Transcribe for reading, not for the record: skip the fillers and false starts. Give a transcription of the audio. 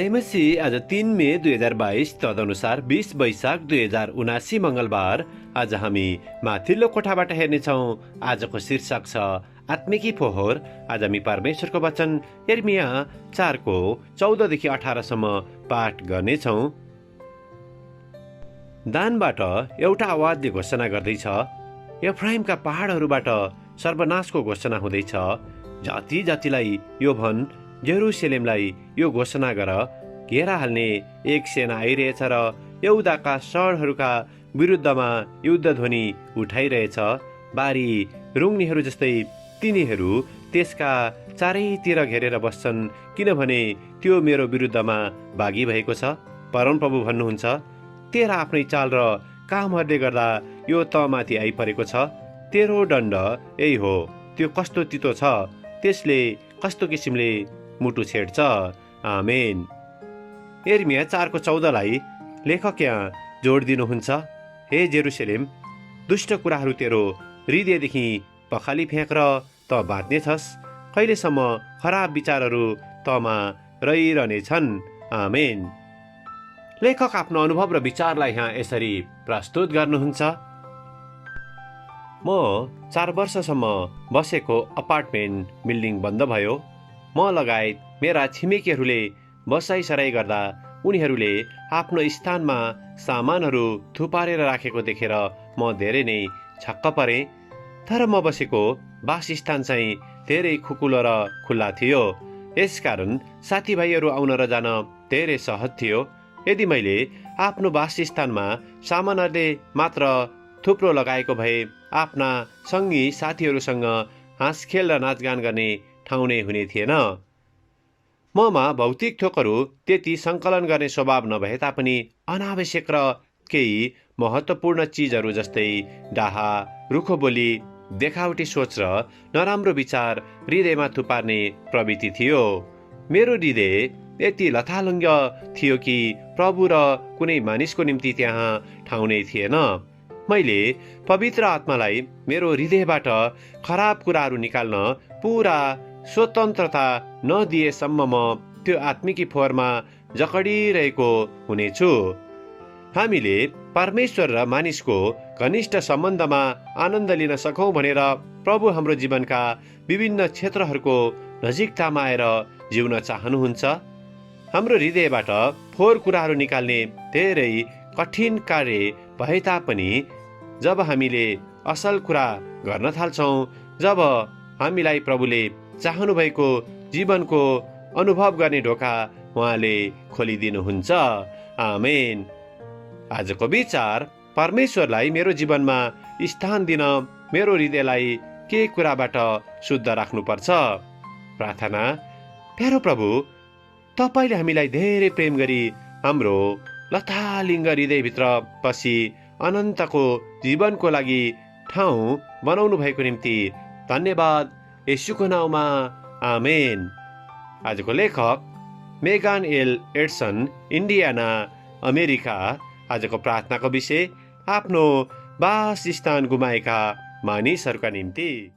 जय मसीह। आज 3 मे 2022 तदनुसार 20 वैशाख 2079 मंगलबार। आज हामी माथिल्लो कोठाबाट हेर्नेछौँ। आजको शीर्षक छ आत्मिकी फोहोर। आज हामी परमेश्वरको वचन यिर्मया 4 को 14 देखि 18 सम्म पाठ गर्नेछौँ। दानबाट एउटा आवाजले घोषणा गर्दैछ, एफ्राइमका पहाडहरूबाट सर्वनाशको घोषणा हुँदैछ। जाति जातिलाई यो भन्, जेरुसलेमलाई यो घोषणा गर, घेरा हाल्ने एक सेना आइरहेछ र यहुदाका शहरहरूका विरुद्धमा युद्ध ध्वनि उठाइरहेछ। बारी रुङ्नीहरू जस्तै तिनीहरू त्यसका चारैतिर घेरेर बस्छन्, किनभने त्यो मेरो विरुद्धमा बागी भएको छ। परमप्रभु भन्नुहुन्छ, तेरा आफ्नै चाल र कामहरूले गर्दा यो तमाथि आइपरेको छ। तेरो दण्ड यही हो। त्यो कस्तो तितो छ, त्यसले कस्तो किसिमले मुटु छेड्छ। आमेन। यिर्मया 4 को 14 लाई लेखक यहाँ जोड दिनुहुन्छ, हे जेरुसलेम, दुष्ट कुराहरू तेरो हृदयदेखि पखाली फ्याँक र त बाँच्नेछस्। कहिलेसम्म खराब विचारहरू तमा रहिरहनेछन्। आमेन। लेखक आफ्नो अनुभव र विचारलाई यहाँ यसरी प्रस्तुत गर्नुहुन्छ। म 4 वर्षसम्म बसेको अपार्टमेन्ट बिल्डिङ बन्द भयो। म लगायत मेरा छिमेकीहरूले बसाइसराई गर्दा उनीहरूले आफ्नो स्थानमा सामानहरू थुपारेर राखेको देखेर म धेरै नै छक्क परेँ। तर म बसेको वासस्थान चाहिँ धेरै खुकुलो र खुल्ला थियो। यसकारण साथीभाइहरू आउन र जान धेरै सहज थियो। यदि मैले आफ्नो वासस्थानमा सामानहरूले मात्र थुप्रो लगाएको भए आफ्ना सङ्गी साथीहरूसँग हाँसखेल र नाचगान गर्ने ठाउँ नै हुने थिएन। ममा भौतिक थोकहरू त्यति सङ्कलन गर्ने स्वभाव नभए तापनि अनावश्यक र केही महत्त्वपूर्ण चिजहरू जस्तै डाहा, रुखो बोली, देखावटी सोच र नराम्रो विचार हृदयमा थुपार्ने प्रवृत्ति थियो। मेरो हृदय यति लथालङ्ग थियो कि प्रभु र कुनै मानिसको निम्ति त्यहाँ ठाउँ नै थिएन। मैले पवित्र आत्मालाई मेरो हृदयबाट खराब कुराहरू निकाल्न पुरा स्वतन्त्रता नदिएसम्म म त्यो आत्मिकी फोहोरमा जकडिरहेको हुनेछु। हामीले परमेश्वर र मानिसको घनिष्ठ सम्बन्धमा आनन्द लिन सकौँ भनेर प्रभु हाम्रो जीवनका विभिन्न क्षेत्रहरूको नजिकतामा आएर जिउन चाहनुहुन्छ। हाम्रो हृदयबाट फोहोर कुराहरू निकाल्ने धेरै कठिन कार्य भए तापनि जब हामीले असल कुरा गर्न थाल्छौँ, जब हामीलाई प्रभुले चाहनु भएको जीवनको अनुभव गर्ने ढोका उहाँले खोलिदिनुहुन्छ। आमेन। आजको विचार, परमेश्वरलाई मेरो जीवनमा स्थान दिन मेरो हृदयलाई के कुराबाट शुद्ध राख्नुपर्छ। प्रार्थना। प्यारो प्रभु, तपाईले हामीलाई धेरै प्रेम गरी हाम्रो लथालिङ्ग हृदयभित्र पसी अनन्तको जीवनको लागि ठाउँ बनाउनु भएको निम्ति धन्यवाद। येशूको नाउँमा आमेन। आजको लेखक Megan L Edson, Indiana, America. आजको प्रार्थनाको विषय आफ्नो वासस्थान गुमाएका मानिसहरूका निम्ति।